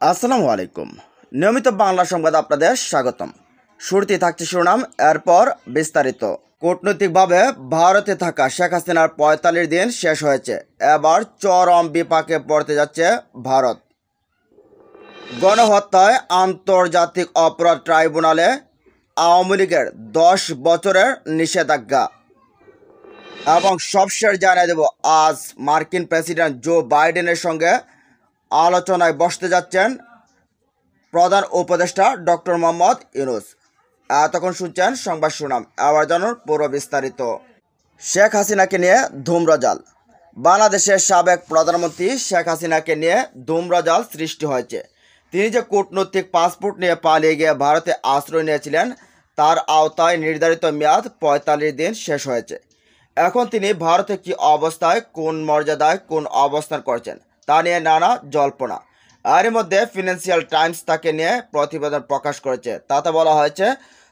আসসালামু আলাইকুম। নিয়মিত বাংলা সংবাদ আপনাদের স্বাগতম। শুরুতেই থাকছে শিরোনাম, এরপর বিস্তারিত। কূটনৈতিকভাবে ভারতে থাকা শেখ হাসিনার ৪৫ দিন শেষ হয়েছে। এবার চরম বিপাকে পড়তে যাচ্ছে ভারত। গণহত্যায় আন্তর্জাতিক অপরাধ ট্রাইব্যুনালে আওয়ামী লীগের ১০ বছরের নিষেধাজ্ঞা। এবং সবশেষ জানিয়ে দেব, আজ মার্কিন প্রেসিডেন্ট জো বাইডেনের সঙ্গে আলোচনায় বসতে যাচ্ছেন প্রধান উপদেষ্টা ডক্টর মোহাম্মদ ইউনূস। এতক্ষণ শুনছেন সংবাদ শিরোনাম, আবার জানুন পুরো বিস্তারিত। শেখ হাসিনাকে নিয়ে ধূম্রজাল। বাংলাদেশের সাবেক প্রধানমন্ত্রী শেখ হাসিনাকে নিয়ে ধূম্রজাল সৃষ্টি হয়েছে। তিনি যে কূটনৈতিক পাসপোর্ট নিয়ে পালিয়ে গিয়ে ভারতে আশ্রয় নিয়েছিলেন, তার আওতায় নির্ধারিত মেয়াদ ৪৫ দিন শেষ হয়েছে। এখন তিনি ভারতে কী অবস্থায়, কোন মর্যাদায়, কোন অবস্থান করছেন তা নিয়ে নানা জল্পনা। এরই মধ্যে ফিনান্সিয়াল টাইমস তাকে নিয়ে প্রতিবেদন প্রকাশ করেছে। তাতে বলা হয়েছে,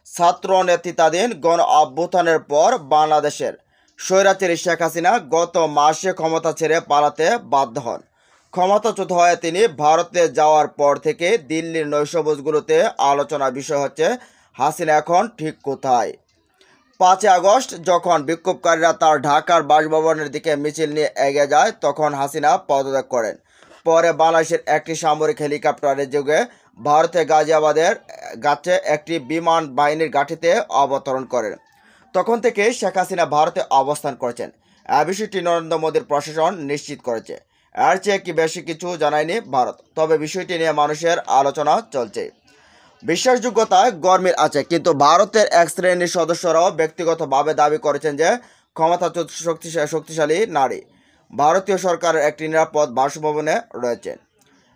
ছাত্র নেতৃত্বাধীন গণ অভ্যুত্থানের পর বাংলাদেশের স্বৈরাচারী শেখ হাসিনা গত মাসে ক্ষমতা ছেড়ে পালাতে বাধ্য হন। ক্ষমতাচ্যুত হয়ে তিনি ভারতে যাওয়ার পর থেকে দিল্লির নৈশভোজগুলোতে আলোচনার বিষয় হচ্ছে হাসিনা এখন ঠিক কোথায়। ৫ই আগস্ট যখন বিক্ষোভকারীরা তার ঢাকার বাসভবনের দিকে মিছিল নিয়ে এগিয়ে যায়, তখন হাসিনা পদত্যাগ করেন। পরে বাংলাদেশের একটি সামরিক হেলিকপ্টারে যোগে ভারতের গাজিয়াবাদের কাছে একটি বিমান বাহিনীর ঘাঁটিতে অবতরণ করেন। তখন থেকে শেখ হাসিনা ভারতে অবস্থান করছেন। এই বিষয়টি নরেন্দ্র মোদীর প্রশাসন নিশ্চিত করেছে। এর চেয়ে কি বেশি কিছু জানায়নি ভারত, তবে বিষয়টি নিয়ে মানুষের আলোচনা চলছে। বিশ্বাসযোগ্যতায় গরমিল আছে, কিন্তু ভারতের এক শ্রেণীর সদস্যরাও ব্যক্তিগতভাবে দাবি করেছেন যে ক্ষমতাচ্যুত শক্তিশালী নারী ভারতীয় সরকারের একটি নিরাপদ বাসভবনে রয়েছেন।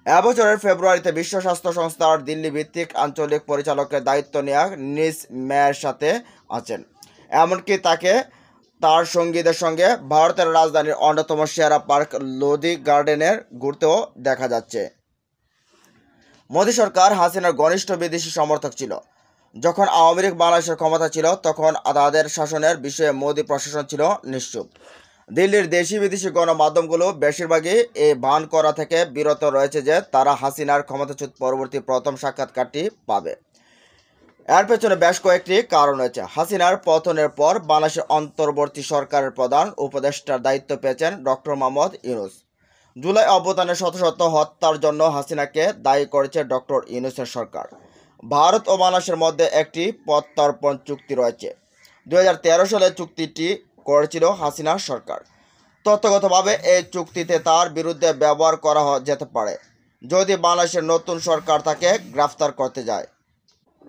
এবছরের ফেব্রুয়ারিতে বিশ্ব স্বাস্থ্য সংস্থার দিল্লি ভিত্তিক আঞ্চলিক পরিচালকের দায়িত্ব নেওয়া নিজ মেয়ের সাথে আছেন। এমনকি তাকে তার সঙ্গীদের সঙ্গে ভারতের রাজধানীর অন্যতম সেরা পার্ক লোধি গার্ডেনের ঘুরতেও দেখা যাচ্ছে। মোদী সরকার হাসিনার ঘনিষ্ঠ বিদেশি সমর্থক ছিল। যখন আওয়ামী লীগ বাংলাদেশের ক্ষমতা ছিল, তখন তাদের শাসনের বিষয়ে মোদী প্রশাসন ছিল নিশ্চুপ। দিল্লির দেশি বিদেশি গণমাধ্যমগুলো বেশিরভাগই এই ভান করা থেকে বিরত রয়েছে যে তারা হাসিনার ক্ষমতাচ্যুত পরবর্তী প্রথম সাক্ষাৎকারটি পাবে। এর পেছনে বেশ কয়েকটি কারণ রয়েছে। হাসিনার পতনের পর বাংলাদেশের অন্তর্বর্তী সরকারের প্রধান উপদেষ্টার দায়িত্ব পেয়েছেন ডক্টর মোহাম্মদ ইউনূস। জুলাই অভ্যুত্থানের শত শত হত্যার জন্য হাসিনাকে দায়ী করেছে ডক্টর ইউনূসের সরকার। ভারত ও বাংলাদেশের মধ্যে একটি প্রত্যর্পণ চুক্তি রয়েছে। ২০১৩ সালে চুক্তিটি করেছিল হাসিনার সরকার। তথ্যগতভাবে এই চুক্তিতে তার বিরুদ্ধে ব্যবহার করা যেতে পারে যদি বাংলাদেশের নতুন সরকার তাকে গ্রেফতার করতে যায়।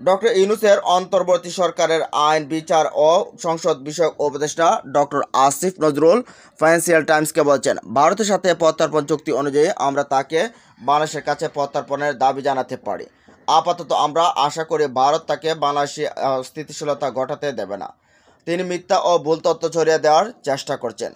ডক্টর ইউনূসের অন্তর্বর্তী সরকারের আইন, বিচার ও সংসদ বিষয়ক উপদেষ্টা ডক্টর আসিফ নজরুল ফাইন্যান্সিয়াল টাইমসকে বলছেন, ভারতের সাথে প্রত্যর্পণ চুক্তি অনুযায়ী আমরা তাকে বাংলাদেশের কাছে প্রত্যর্পণের দাবি জানাতে পারি। আপাতত আমরা আশা করি ভারত তাকে বাংলাদেশে স্থিতিশীলতা ঘটাতে দেবে না। তিনি মিথ্যা ও ভুল তথ্য ছড়িয়ে দেওয়ার চেষ্টা করছেন।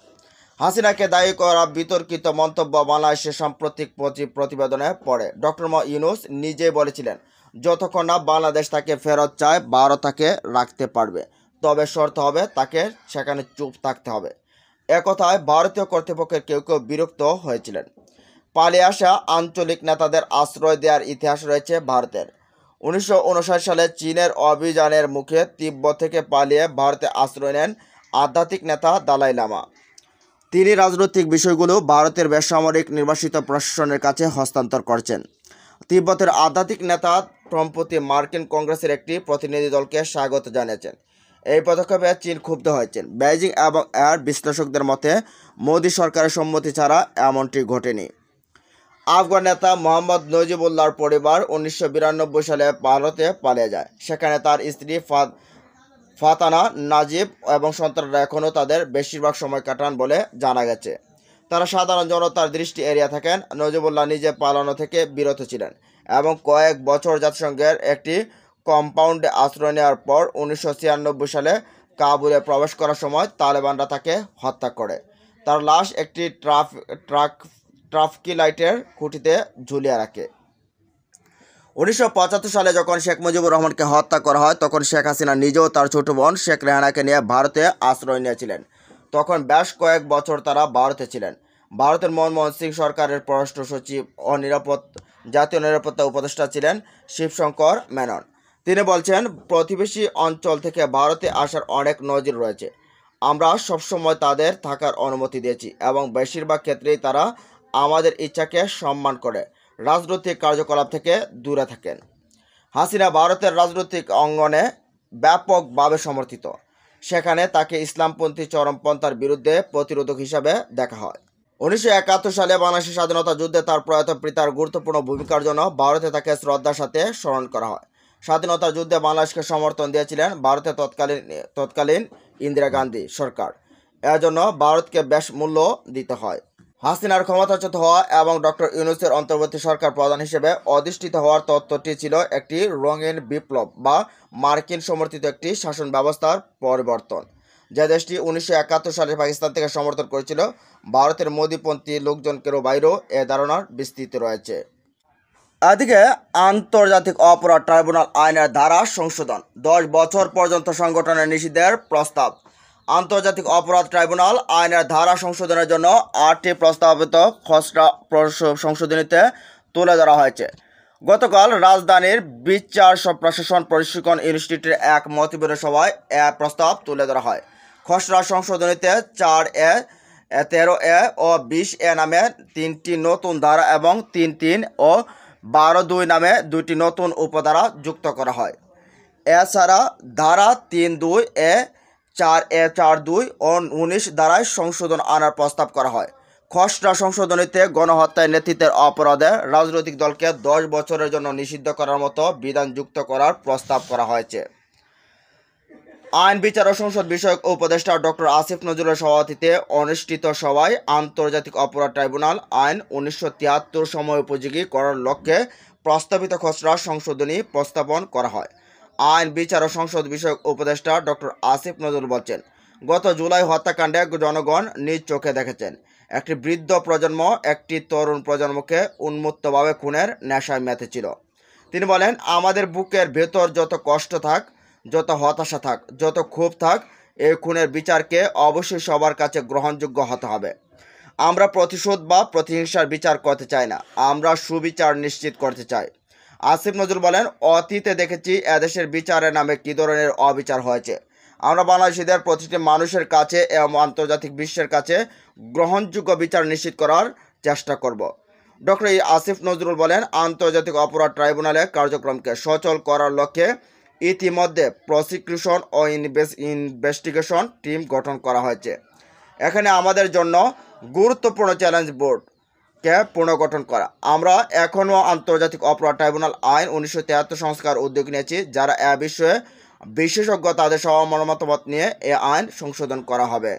হাসিনাকে দায়ী করা বিতর্কিত মন্তব্য বাংলাদেশের সাম্প্রতিক প্রতিবেদনে পড়ে। ডক্টর ইউনূস নিজেই বলেছিলেন, যতক্ষণ না বাংলাদেশ তাকে ফেরত চায়, ভারত তাকে রাখতে পারবে, তবে শর্ত হবে তাকে সেখানে চুপ থাকতে হবে। একথায় ভারতীয় কর্তৃপক্ষের কেউ কেউ বিরক্ত হয়েছিলেন। পালিয়ে আসা আঞ্চলিক নেতাদের আশ্রয় দেওয়ার ইতিহাস রয়েছে ভারতের। ১৯৫৯ সালে চীনের অভিযানের মুখে তিব্বত থেকে পালিয়ে ভারতে আশ্রয় নেন আধ্যাত্মিক নেতা দালাই লামা। তিনি রাজনৈতিক বিষয়গুলো ভারতের বেসামরিক নির্বাসিত প্রশাসনের কাছে হস্তান্তর করছেন। তিব্বতের আধ্যাত্মিক নেতা সম্প্রতি মার্কিন কংগ্রেসের একটি প্রতিনিধি দলকে স্বাগত জানিয়েছেন। এই পদক্ষেপে চীন ক্ষুব্ধ হয়েছেন। বেইজিং এবং এর বিশ্লেষকদের মতে মোদী সরকারের সম্মতি ছাড়া এমনটি ঘটেনি। আফগান নেতা মোহাম্মদ নজিবুল্লাহর পরিবার ১৯৯২ সালে ভারতে পালিয়ে যায়। সেখানে তার স্ত্রী ফাতানা, নাজিব এবং সন্তানরা এখনও তাদের বেশিরভাগ সময় কাটান বলে জানা গেছে। তারা সাধারণ জনতার দৃষ্টি এড়িয়ে থাকেন। নজিবুল্লাহ নিজে পালানো থেকে বিরত ছিলেন এবং কয়েক বছর জাতিসংঘের একটি কম্পাউন্ডে আশ্রয় নেওয়ার পর ১৯৯৬ সালে কাবুলে প্রবেশ করার সময় তালেবানরা তাকে হত্যা করে। তার লাশ একটি ট্রাফিক লাইটের খুঁটিতে ঝুলিয়ে রাখে। ১৯৭৫ সালে যখন শেখ মুজিবুর রহমানকে হত্যা করা হয়, তখন শেখ হাসিনা নিজেও তার ছোট বোন শেখ রেহানাকে নিয়ে ভারতে আশ্রয় নিয়েছিলেন। তখন বেশ কয়েক বছর তারা ভারতে ছিলেন। ভারতের মনমোহন সিং সরকারের পররাষ্ট্র সচিব ও জাতীয় নিরাপত্তা উপদেষ্টা ছিলেন শিবশঙ্কর মেনন। তিনি বলছেন, প্রতিবেশী অঞ্চল থেকে ভারতে আসার অনেক নজির রয়েছে। আমরা সবসময় তাদের থাকার অনুমতি দিয়েছি এবং বেশিরভাগ ক্ষেত্রেই তারা আমাদের ইচ্ছাকে সম্মান করে রাজনৈতিক কার্যকলাপ থেকে দূরে থাকেন। হাসিনা ভারতের রাজনৈতিক অঙ্গনে ব্যাপকভাবে সমর্থিত। সেখানে তাকে ইসলামপন্থী চরমপন্থার বিরুদ্ধে প্রতিরোধক হিসাবে দেখা হয়। 1971 সালে বাংলাদেশের স্বাধীনতা যুদ্ধে তার প্রয়াত পিতার গুরুত্বপূর্ণ ভূমিকার জন্য ভারতে তাকে শ্রদ্ধার সাথে স্মরণ করা হয়। স্বাধীনতা যুদ্ধে বাংলাদেশকে সমর্থন দিয়েছিলেন ভারতের তৎকালীন ইন্দিরা গান্ধী সরকার। এজন্য ভারতকে বেশ মূল্য দিতে হয়। হাসিনার ক্ষমতাচ্যুত হওয়া এবং ডক্টর ইউনূসের অন্তর্বর্তী সরকার প্রধান হিসেবে অধিষ্ঠিত হওয়ার তত্ত্বটি ছিল একটি রঙিন বিপ্লব বা মার্কিন সমর্থিত একটি শাসন ব্যবস্থার পরিবর্তন, যে দেশটি 1971 সালে পাকিস্তান থেকে সমর্থন করেছিল। ভারতের মোদিপন্থী লোকজনকেরও বাইরেও এ ধারণার বিস্তৃতি রয়েছে। এদিকে আন্তর্জাতিক অপরাধ ট্রাইব্যুনাল আইনের ধারা সংশোধন, 10 বছর পর্যন্ত সংগঠনের নিষিদ্ধের প্রস্তাব। আন্তর্জাতিক অপরাধ ট্রাইব্যুনাল আইনের ধারা সংশোধনের জন্য 8টি প্রস্তাবিত খসড়া সংশোধনীতে তুলে ধরা হয়েছে। গতকাল রাজধানীর বিচার প্রশাসন প্রশিক্ষণ ইনস্টিটিউটের এক মতবিনিময় সভায় এ প্রস্তাব তুলে ধরা হয়। খসড়া সংশোধনীতে 4A, 13A ও 20A নামে 3টি নতুন ধারা এবং 3.3 ও 12.2 নামে 2টি নতুন উপধারা যুক্ত করা হয়। এছাড়া ধারা 3.2A, 4A, 4.2 ও 19 ধারায় সংশোধন আনার প্রস্তাব করা হয়। খসড়া সংশোধনীতে গণহত্যায় নেতৃত্বের অপরাধে রাজনৈতিক দলকে 10 বছরের জন্য নিষিদ্ধ করার মতো বিধান যুক্ত করার প্রস্তাব করা হয়েছে। আইন বিচার ও সংসদ বিষয়ক উপদেষ্টা ডক্টর আসিফ নজরুলের সভাপতিত্বে অনুষ্ঠিত সভায় আন্তর্জাতিক অপরাধ ট্রাইব্যুনাল আইন 1973 সময় উপযোগী করার লক্ষ্যে প্রস্তাবিত খসড়া সংশোধনী প্রস্তাবন করা হয়। আইন বিচার ও সংসদ বিষয়ক উপদেষ্টা ডক্টর আসিফ নজরুল বলছেন, গত জুলাই হত্যাকাণ্ডে জনগণ নিজ চোখে দেখেছেন একটি বৃদ্ধ প্রজন্ম একটি তরুণ প্রজন্মকে উন্মুক্তভাবে খুনের নেশায় মেতেছিল। তিনি বলেন, আমাদের বুকের ভেতর যত কষ্ট থাক, যত হতাশা থাক, যত ক্ষোভ থাক, এই খুনের বিচারকে অবশ্যই সবার কাছে গ্রহণযোগ্য হতে হবে। আমরা প্রতিশোধ বা প্রতিহিংসার বিচার করতে চাই না, আমরা সুবিচার নিশ্চিত করতে চাই। আসিফ নজরুল বলেন, অতীতে দেখেছি এদেশের বিচারের নামে কী ধরনের অবিচার হয়েছে। আমরা বাংলাদেশিদের প্রতিটি মানুষের কাছে এবং আন্তর্জাতিক বিশ্বের কাছে গ্রহণযোগ্য বিচার নিশ্চিত করার চেষ্টা করব। ডক্টর আসিফ নজরুল বলেন, আন্তর্জাতিক অপরাধ ট্রাইব্যুনালের কার্যক্রমকে সচল করার লক্ষ্যে ইতিমধ্যে প্রসিকিউশন ও ইনভেস্টিগেশন টিম গঠন করা হয়েছে। এখানে আমাদের জন্য গুরুত্বপূর্ণ চ্যালেঞ্জ বোর্ডকে পুনর্গঠন করা। আমরা এখনও আন্তর্জাতিক অপরাধ ট্রাইব্যুনাল আইন 1973 সংস্কার উদ্যোগ নিয়েছি, যারা এ বিষয়ে বিশেষজ্ঞ তাদের সবার মতামত নিয়ে এ আইন সংশোধন করা হবে।